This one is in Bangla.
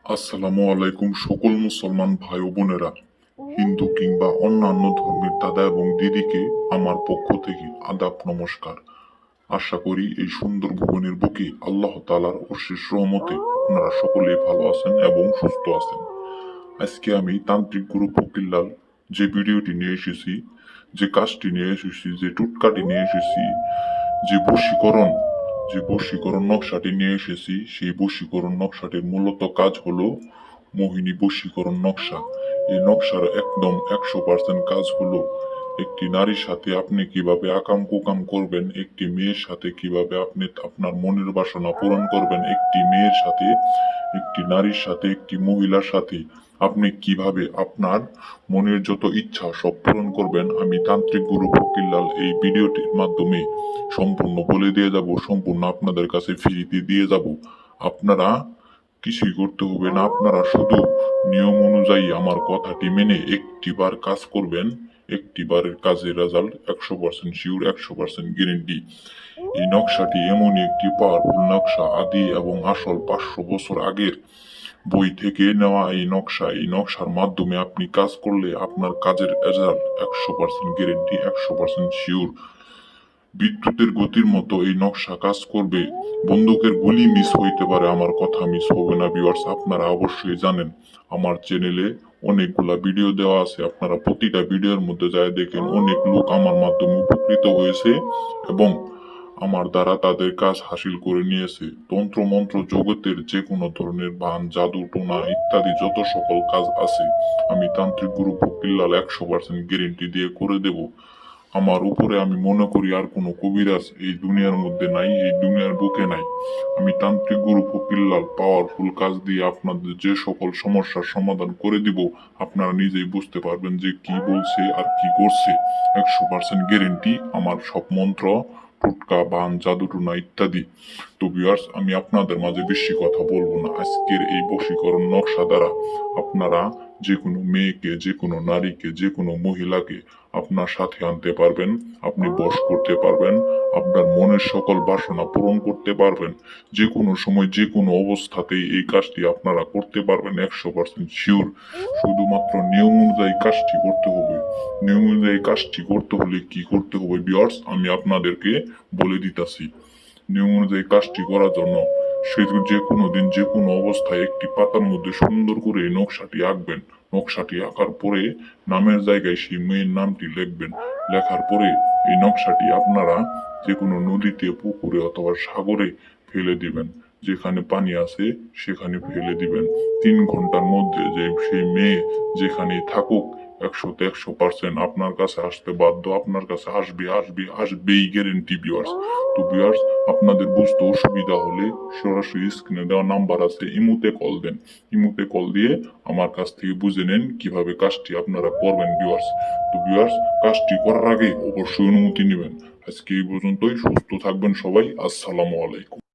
আসসালামু আলাইকুম সকল মুসলমান ভাই ও বোনেরা, হিন্দু কিংবা অন্যান্য ধর্মের দাদা এবং দিদিকে আমার পক্ষ থেকে আদাব নমস্কার। আশা করি এই সুন্দর ভুবনের বুকে আল্লাহ তাআলার অশেষ রহমতে আপনারা সকলেই ভালো আছেন এবং সুস্থ আছেন। আজকে আমি তান্ত্রিক গুরু ফকিরলাল যে ভিডিওটি নিয়ে এসেছি, যে কাজটি নিয়ে এসেছি, যে টুটকাটি নিয়ে এসেছি, যে বশীকরণ যে বশীকরণ নকশাটি নিয়ে এসেছি, সেই বশীকরণ নকশাটির মূলত কাজ হলো মোহিনী বশীকরণ নকশা। এই নকশার একদম 100% কাজ হলো একটি নারীর সাথে আপনি কিভাবে আকাম কুকাম করবেন, একটি মেয়ের সাথে কিভাবে আপনি আপনার মনের বাসনা পূরণ করবেন, একটি মেয়ের সাথে, একটি নারীর সাথে, একটি মহিলার সাথে আপনি কিভাবে আপনার মনের যত ইচ্ছা সব পূরণ করবেন। আমি তান্ত্রিক গুরু ফকিরলাল এই ভিডিওটির মাধ্যমে সম্পূর্ণ বলে দিয়ে যাব, সম্পূর্ণ আপনাদের কাছে ফ্রিতে দিয়ে যাব। আপনারা কিছুই করতে হবে না, আপনারা শুধু নিয়ম অনুযায়ী আমার কথাটি মেনে একটিবার কাজ করবেন। একটিবারের কাজের রেজাল্ট 100% শিওর, 100% গ্যারেন্টি। এই নকশাটি এমনই একটি পাওয়ারফুল নকশা, আদি এবং আসল 500 বছর আগের বই থেকে নেওয়া এই নকশা। এই নকশার মাধ্যমে আপনি কাজ করলে আপনার কাজের রেজাল্ট 100% গ্যারেন্টি, 100% শিওর। বিদ্যুতের গতির মতো এই নকশা কাজ করবে। বন্দুকের গুলি মিস হইতে পারে, আমার কথা মিস হবে না। ভিউয়ার্স, আপনারা অবশ্যই জানেন আমার চ্যানেলে অনেকগুলা ভিডিও দেওয়া আছে, আপনারা প্রতিটা ভিডিওর মধ্যে যায় দেখেন অনেক লোক আমার মাধ্যমে উপকৃত হয়েছে এবং আমার দ্বারা তাদের কাজ হাসিল করে নিয়েছে। তন্ত্র মন্ত্র জগতের যে কোনো ধরনের বান, জাদু টোনা ইত্যাদি যত সকল কাজ আছে আমি তান্ত্রিক গুরু ফকিরলাল 100% গ্যারেন্টি দিয়ে করে দেব। আমার উপরে আমি মনে করি আর কোনো কবিরাজ এই দুনিয়ার মধ্যে নাই, এই দুনিয়ার বুকে নাই। আমি তান্ত্রিক গুরু ফকিরলাল পাওয়ারফুল কাজ দিয়ে আপনাদের যে সকল সমস্যার সমাধান করে দিব, আপনারা নিজেই বুঝতে পারবেন যে কি বলছে আর কি করছে। 100% গ্যারেন্টি আমার সব মন্ত্র, টোটকা, বান, জাদুটুনা ইত্যাদি। তো ভিউয়ার্স, আমি আপনাদের মাঝে বেশি কথা বলবো না। আজকের এই বশীকরণ নকশা দ্বারা আপনারা যে কোনো মেয়েকে, যে কোনো নারীকে, যে কোনো মহিলাকে আপনার সাথে আনতে পারবেন, আপনি বশ করতে পারবেন, আপনার মনের সকল বাসনা পূরণ করতে পারবেন। যে কোনো সময়, যে কোনো অবস্থাতেই এই কাজটি আপনারা করতে পারবেন, 100% শিওর। শুধুমাত্র নিয়ম অনুযায়ী কাজটি করতে হবে। নিয়ম অনুযায়ী কাজটি করতে হলে কি করতে হবে ভিউয়ার্স, আমি আপনাদেরকে বলে দিতেছি। নিয়ম অনুযায়ী কাজটি করার জন্য সে যে কোনো দিন, যে কোনো অবস্থায় একটি পাতার মধ্যে সুন্দর করে এই নকশাটি আঁকবেন। নকশাটি আঁকার পরে নামের জায়গায় সেই মেয়ের নামটি লিখবেন। লেখার পরে এই নকশাটি আপনারা যে কোনো নদীতে, পুকুরে অথবা সাগরে ফেলে দিবেন। যেখানে পানি আছে সেখানে ফেলে দিবেন। 3 ঘন্টার মধ্যে যে সেই মেয়ে যেখানে থাকুক 100% আপনার কাছে আসতে বাধ্য, আপনার কাছে আসবে, আসবে, আসবেই, গ্যারেন্টি ভিউয়ার্স। তো ভিউয়ার্স, আপনাদের বুঝতে অসুবিধা হলে সরাসরি স্ক্রিনে দেওয়া নাম্বার আছে, ইমুতে কল দেন। ইমুতে কল দিয়ে আমার কাছ থেকে বুঝে নেন কিভাবে কাজটি আপনারা করবেন ভিউয়ার্স। তো ভিউয়ার্স, কাজটি করার আগে অবশ্যই অনুমতি নেবেন। আজকে এই পর্যন্তই। সুস্থ থাকবেন সবাই। আসসালামু আলাইকুম।